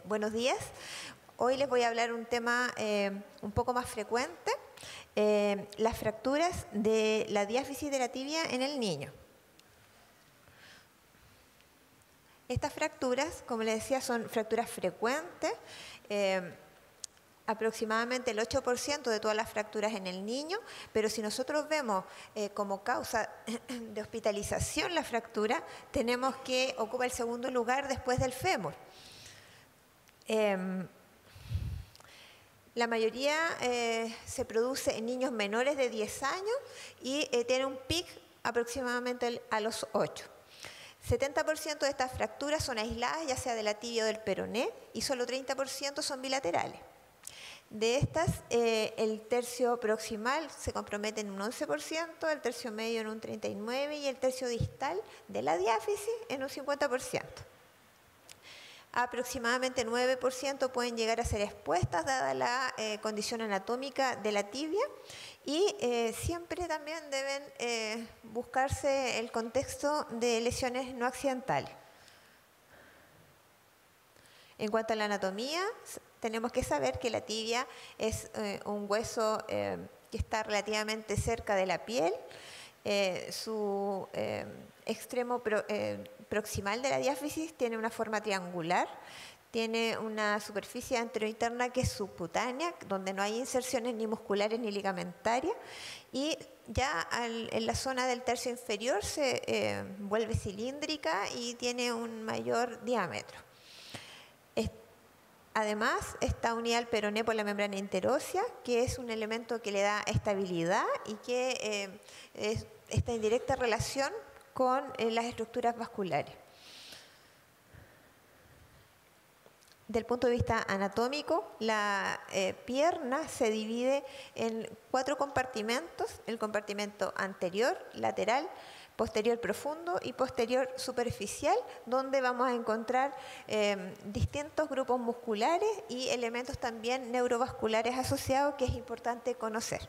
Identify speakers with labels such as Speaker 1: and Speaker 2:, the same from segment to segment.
Speaker 1: Buenos días. Hoy les voy a hablar un tema un poco más frecuente, las fracturas de la diáfisis de la tibia en el niño. Estas fracturas, como les decía, son fracturas frecuentes. Aproximadamente el 8% de todas las fracturas en el niño, pero si nosotros vemos como causa de hospitalización la fractura, tenemos que ocupar el segundo lugar después del fémur. La mayoría se produce en niños menores de 10 años y tiene un pic aproximadamente a los 8. 70% de estas fracturas son aisladas, ya sea de la tibia o del peroné, y solo 30% son bilaterales. De estas, el tercio proximal se compromete en un 11%, el tercio medio en un 39% y el tercio distal de la diáfisis en un 50%. Aproximadamente 9% pueden llegar a ser expuestas dada la condición anatómica de la tibia y siempre también deben buscarse el contexto de lesiones no accidentales. En cuanto a la anatomía, tenemos que saber que la tibia es un hueso que está relativamente cerca de la piel. Su extremo proximal de la diáfisis tiene una forma triangular, tiene una superficie anterointerna que es subcutánea, donde no hay inserciones ni musculares ni ligamentarias, y ya en la zona del tercio inferior se vuelve cilíndrica y tiene un mayor diámetro. Además, está unida al peroné por la membrana interósea, que es un elemento que le da estabilidad y que está en directa relación con las estructuras vasculares. Del punto de vista anatómico, la pierna se divide en 4 compartimentos: el compartimento anterior, lateral, posterior profundo y posterior superficial, donde vamos a encontrar distintos grupos musculares y elementos también neurovasculares asociados que es importante conocer.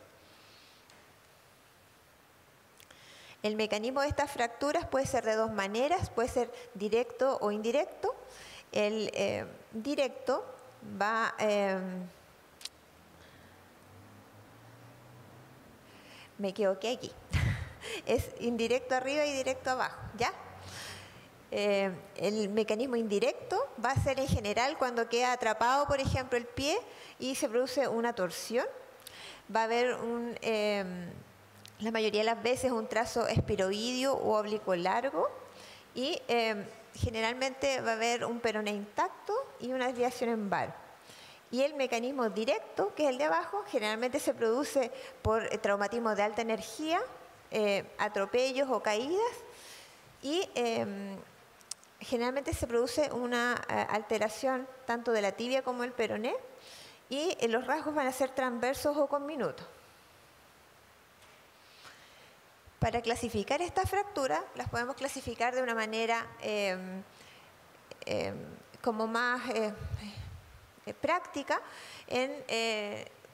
Speaker 1: El mecanismo de estas fracturas puede ser de dos maneras, puede ser directo o indirecto. El directo va... me equivoqué aquí. Es indirecto arriba y directo abajo, ¿ya? El mecanismo indirecto va a ser en general cuando queda atrapado, por ejemplo, el pie y se produce una torsión. Va a haber la mayoría de las veces un trazo espiroideo o oblicuo largo y generalmente va a haber un peroné intacto y una desviación en varo. Y el mecanismo directo, que es el de abajo, generalmente se produce por traumatismos de alta energía, atropellos o caídas, y generalmente se produce una alteración tanto de la tibia como del peroné, y los rasgos van a ser transversos o conminutos. Para clasificar estas fracturas, las podemos clasificar de una manera como más práctica en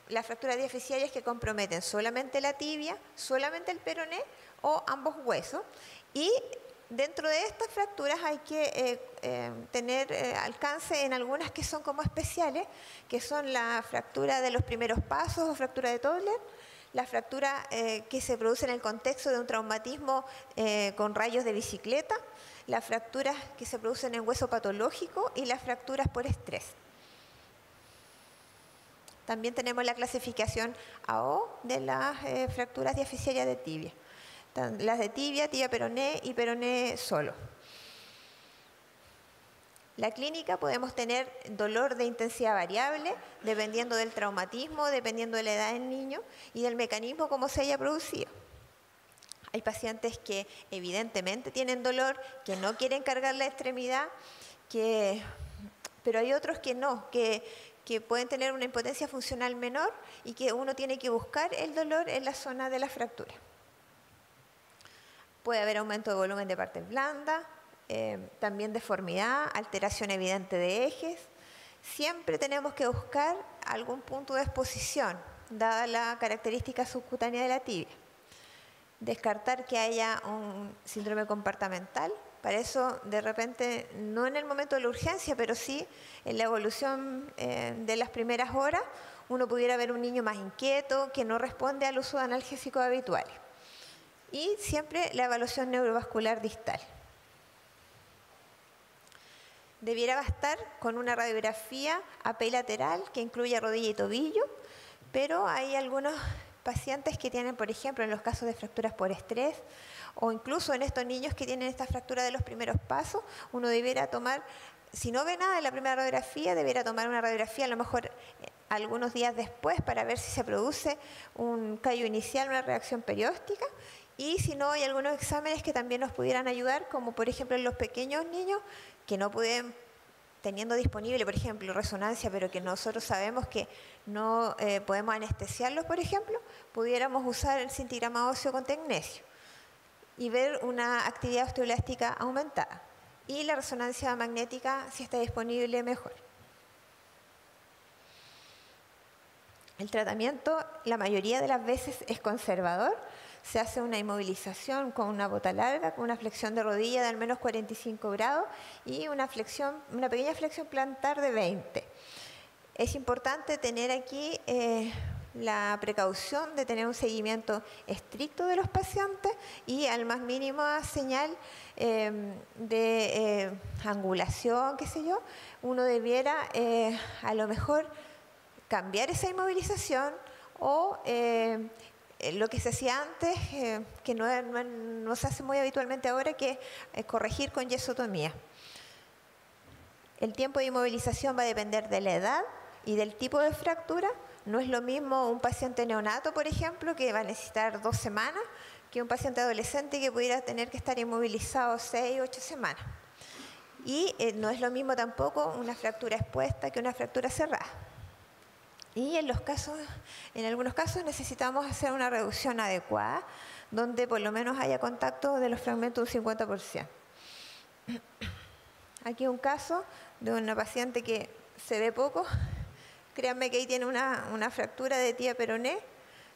Speaker 1: las fracturas diaficiarias que comprometen solamente la tibia, solamente el peroné o ambos huesos. Y dentro de estas fracturas hay que tener alcance en algunas que son como especiales, que son la fractura de los primeros pasos o fractura de Tobler, la fractura que se produce en el contexto de un traumatismo con rayos de bicicleta, las fracturas que se producen en hueso patológico y las fracturas por estrés. También tenemos la clasificación AO de las fracturas diaficiarias de tibia. Las de tibia, tibia peroné y peroné solo. La clínica podemos tener dolor de intensidad variable dependiendo del traumatismo, dependiendo de la edad del niño y del mecanismo como se haya producido. Hay pacientes que evidentemente tienen dolor, que no quieren cargar la extremidad, pero hay otros que no, que pueden tener una impotencia funcional menor y que uno tiene que buscar el dolor en la zona de la fractura. Puede haber aumento de volumen de partes blandas, también deformidad, alteración evidente de ejes. Siempre tenemos que buscar algún punto de exposición, dada la característica subcutánea de la tibia. Descartar que haya un síndrome compartimental Para eso, de repente, no en el momento de la urgencia, pero sí en la evolución de las primeras horas, uno pudiera ver un niño más inquieto, que no responde al uso de analgésicos habituales. Y siempre la evaluación neurovascular distal. Debiera bastar con una radiografía AP lateral que incluya rodilla y tobillo, pero hay algunos pacientes que tienen, por ejemplo, en los casos de fracturas por estrés, o incluso en estos niños que tienen esta fractura de los primeros pasos, uno debiera tomar, si no ve nada en la primera radiografía, debiera tomar una radiografía a lo mejor algunos días después para ver si se produce un callo inicial, una reacción perióstica, y si no, hay algunos exámenes que también nos pudieran ayudar, como por ejemplo en los pequeños niños que no pueden, teniendo disponible, por ejemplo, resonancia, pero que nosotros sabemos que no podemos anestesiarlos, por ejemplo, pudiéramos usar el cintigrama óseo con tecnesio y ver una actividad osteoblástica aumentada. Y la resonancia magnética, si está disponible, mejor. El tratamiento, la mayoría de las veces, es conservador. Se hace una inmovilización con una bota larga, con una flexión de rodilla de al menos 45 grados y una pequeña flexión plantar de 20. Es importante tener aquí la precaución de tener un seguimiento estricto de los pacientes y al más mínima señal de angulación, qué sé yo, uno debiera a lo mejor cambiar esa inmovilización o lo que se hacía antes, que no se hace muy habitualmente ahora, que es corregir con yesotomía. El tiempo de inmovilización va a depender de la edad y del tipo de fractura. No es lo mismo un paciente neonato, por ejemplo, que va a necesitar 2 semanas, que un paciente adolescente que pudiera tener que estar inmovilizado 6 o 8 semanas. Y no es lo mismo tampoco una fractura expuesta que una fractura cerrada. Y en algunos casos necesitamos hacer una reducción adecuada, donde por lo menos haya contacto de los fragmentos un 50%. Aquí un caso de una paciente que se ve poco. Créanme que ahí tiene una fractura de tibia peroné,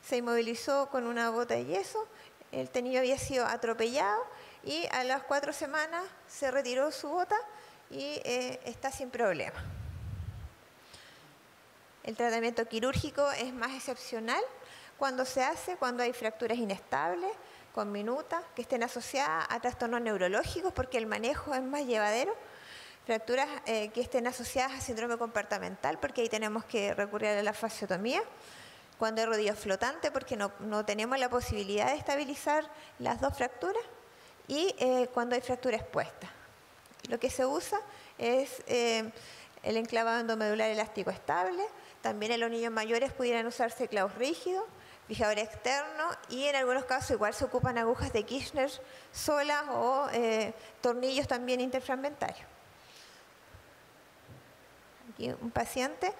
Speaker 1: se inmovilizó con una bota de yeso, el niño había sido atropellado y a las 4 semanas se retiró su bota y está sin problema. El tratamiento quirúrgico es más excepcional cuando hay fracturas inestables, con minuta, que estén asociadas a trastornos neurológicos porque el manejo es más llevadero. Fracturas que estén asociadas a síndrome comportamental, porque ahí tenemos que recurrir a la fasciotomía. Cuando hay rodillo flotante, porque no tenemos la posibilidad de estabilizar las 2 fracturas. Y cuando hay fractura expuesta. Lo que se usa es el enclavado endomedular elástico estable. También en los niños mayores pudieran usarse clavos rígidos, fijador externo, y en algunos casos igual se ocupan agujas de Kirchner solas o tornillos también interfragmentarios. Aquí un paciente,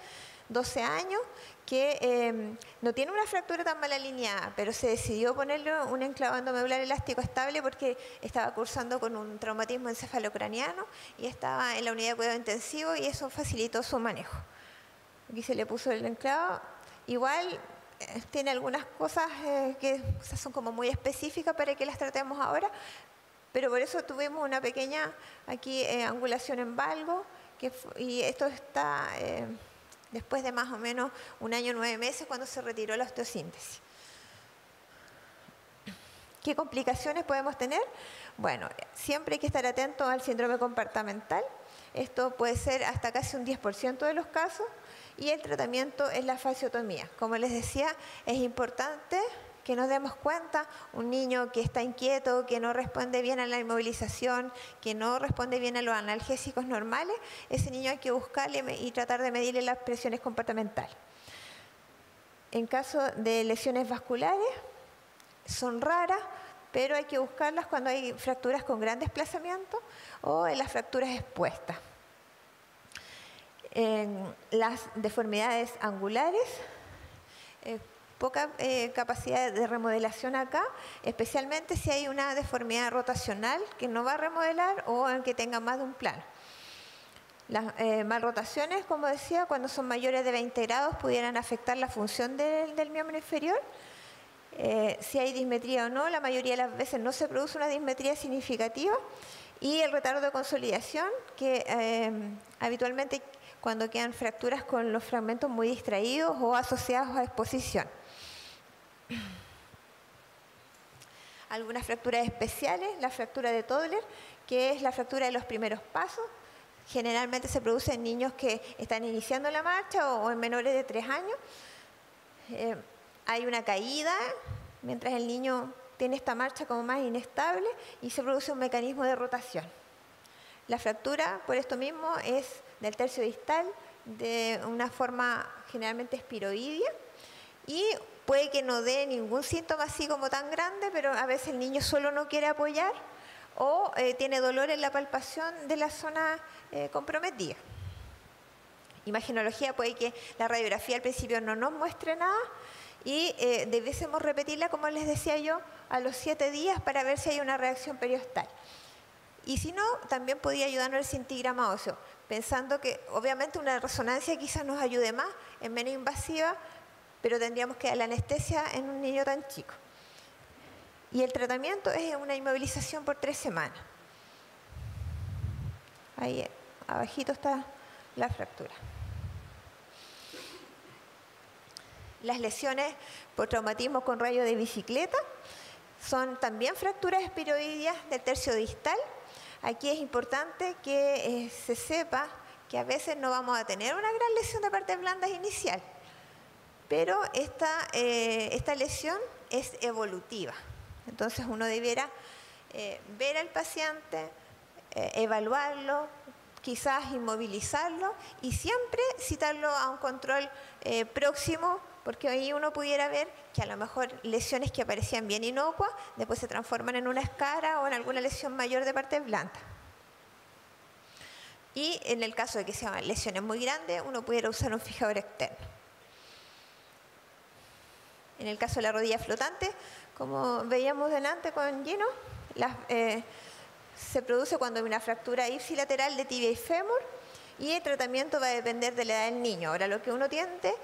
Speaker 1: 12 años, que no tiene una fractura tan mal alineada, pero se decidió ponerle un enclavado endomedular elástico estable porque estaba cursando con un traumatismo encefalocraniano y estaba en la unidad de cuidado intensivo y eso facilitó su manejo. Aquí se le puso el enclavado. Igual tiene algunas cosas que son como muy específicas para que las tratemos ahora, pero por eso tuvimos una pequeña aquí angulación en valgo. Y esto está después de más o menos 1 año 9 meses cuando se retiró la osteosíntesis. ¿Qué complicaciones podemos tener? Bueno, siempre hay que estar atento al síndrome comportamental. Esto puede ser hasta casi un 10% de los casos. Y el tratamiento es la fasciotomía. Como les decía, es importante que nos demos cuenta, un niño que está inquieto, que no responde bien a la inmovilización, que no responde bien a los analgésicos normales, ese niño hay que buscarle y tratar de medirle las presiones comportamentales. En caso de lesiones vasculares, son raras, pero hay que buscarlas cuando hay fracturas con gran desplazamiento o en las fracturas expuestas. En las deformidades angulares, poca capacidad de remodelación acá, especialmente si hay una deformidad rotacional que no va a remodelar o en que tenga más de un plano. Las malrotaciones, como decía, cuando son mayores de 20 grados pudieran afectar la función del miembro inferior. Si hay dismetría o no, la mayoría de las veces no se produce una dismetría significativa y el retardo de consolidación, que habitualmente cuando quedan fracturas con los fragmentos muy distraídos o asociados a exposición. Algunas fracturas especiales, la fractura de Toddler, que es la fractura de los primeros pasos. Generalmente se produce en niños que están iniciando la marcha o en menores de 3 años. Hay una caída mientras el niño tiene esta marcha como más inestable y se produce un mecanismo de rotación. La fractura, por esto mismo, es del tercio distal de una forma generalmente espiroidea y puede que no dé ningún síntoma así como tan grande, pero a veces el niño solo no quiere apoyar o tiene dolor en la palpación de la zona comprometida. Imagenología, puede que la radiografía al principio no nos muestre nada y debiésemos repetirla, como les decía yo, a los 7 días para ver si hay una reacción periostal. Y si no, también podría ayudarnos el scintigrama óseo, pensando que obviamente una resonancia quizás nos ayude más, es menos invasiva, pero tendríamos que dar la anestesia en un niño tan chico. Y el tratamiento es una inmovilización por 3 semanas. Ahí abajito está la fractura. Las lesiones por traumatismo con rayo de bicicleta son también fracturas espiroideas del tercio distal. Aquí es importante que se sepa que a veces no vamos a tener una gran lesión de partes blandas inicial, pero esta lesión es evolutiva. Entonces uno debiera ver al paciente, evaluarlo, quizás inmovilizarlo y siempre citarlo a un control próximo, porque ahí uno pudiera ver que a lo mejor lesiones que aparecían bien inocuas después se transforman en una escara o en alguna lesión mayor de partes blandas. Y en el caso de que sean lesiones muy grandes, uno pudiera usar un fijador externo. En el caso de la rodilla flotante, como veíamos delante con Gino, se produce cuando hay una fractura ipsilateral de tibia y fémur y el tratamiento va a depender de la edad del niño. Ahora, lo que uno tiende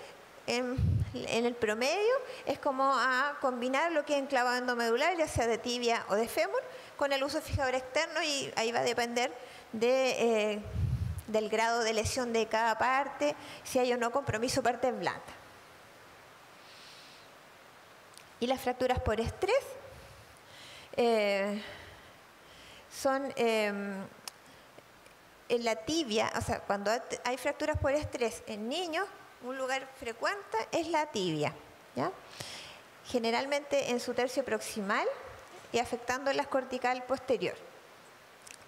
Speaker 1: en el promedio es como a combinar lo que es enclavado endomedular, ya sea de tibia o de fémur, con el uso de fijador externo y ahí va a depender del grado de lesión de cada parte, si hay o no compromiso partes blandas. Y las fracturas por estrés son en la tibia, o sea, cuando hay fracturas por estrés en niños, un lugar frecuente es la tibia, ¿ya? Generalmente en su tercio proximal y afectando las cortical posterior.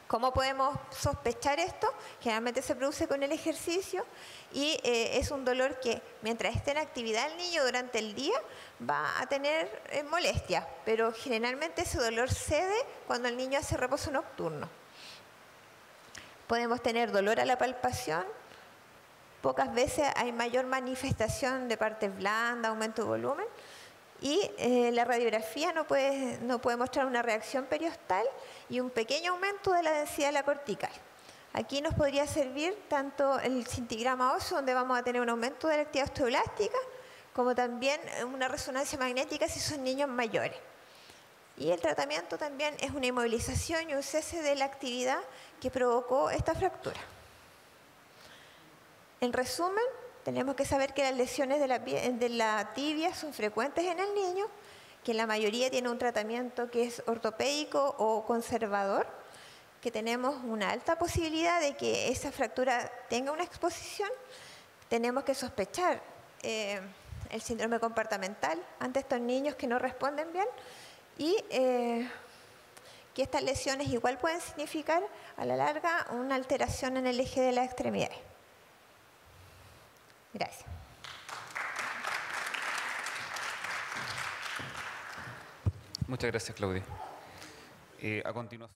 Speaker 1: ¿Cómo podemos sospechar esto? Generalmente se produce con el ejercicio y es un dolor que mientras esté en actividad el niño durante el día va a tener molestias, pero generalmente ese dolor cede cuando el niño hace reposo nocturno. Podemos tener dolor a la palpación, pocas veces hay mayor manifestación de partes blandas, aumento de volumen, y la radiografía no puede mostrar una reacción periostal y un pequeño aumento de la densidad de la cortical. Aquí nos podría servir tanto el scintigrama óseo, donde vamos a tener un aumento de la actividad osteoblástica, como también una resonancia magnética si son niños mayores. Y el tratamiento también es una inmovilización y un cese de la actividad que provocó esta fractura. En resumen, tenemos que saber que las lesiones de la tibia son frecuentes en el niño, que la mayoría tiene un tratamiento que es ortopédico o conservador, que tenemos una alta posibilidad de que esa fractura tenga una exposición. Tenemos que sospechar el síndrome comportamental ante estos niños que no responden bien y que estas lesiones igual pueden significar a la larga una alteración en el eje de las extremidades. Gracias.
Speaker 2: Muchas gracias, Claudia. A continuación.